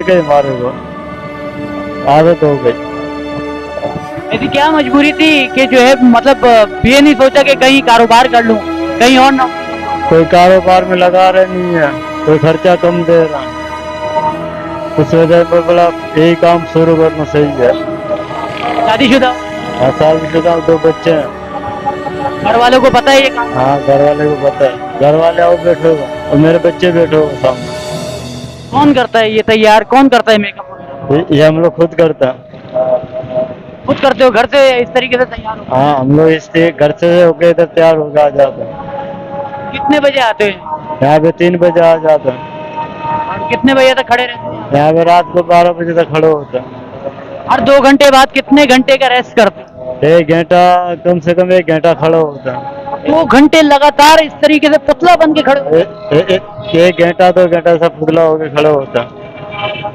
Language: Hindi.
गई हमारे को, आदत हो गई। ऐसी क्या मजबूरी थी कि जो है मतलब ये नहीं सोचा कि कहीं कारोबार कर लूं, कहीं और ना। कोई कारोबार में लगा रहे नहीं है, कोई खर्चा कम दे रहा है, उस वजह पर बोला यही काम शुरू करना सही है। शादीशुदा हाँ, शादीशुदा, 2 बच्चे हैं। घर वालों को पता है ये काम? हाँ, घर वाले को पता है, घर वाले आओ बैठो और मेरे बच्चे बैठो सामने। कौन करता है ये तैयार, कौन करता है मेकअप वगैरह? ये हम लोग खुद करते हैं। खुद करते हो घर से इस तरीके से तैयार हो? हाँ, हम लोग इससे घर से होके इधर तैयार होके आ जाते हैं। कितने बजे आते हैं यहाँ पे 3 बजे आ जाते हैं। और कितने बजे तक खड़े रहते हैं? यहाँ पे रात को 12 बजे तक खड़े होते हैं। हर 2 घंटे बाद कितने घंटे का रेस्ट करते हो? 1 घंटा, कम से कम 1 घंटा खड़ा होता है। 2 घंटे लगातार इस तरीके से पुतला बन के खड़े हो? 1 घंटा 2 घंटा सब पुतला होके खड़ा होता है।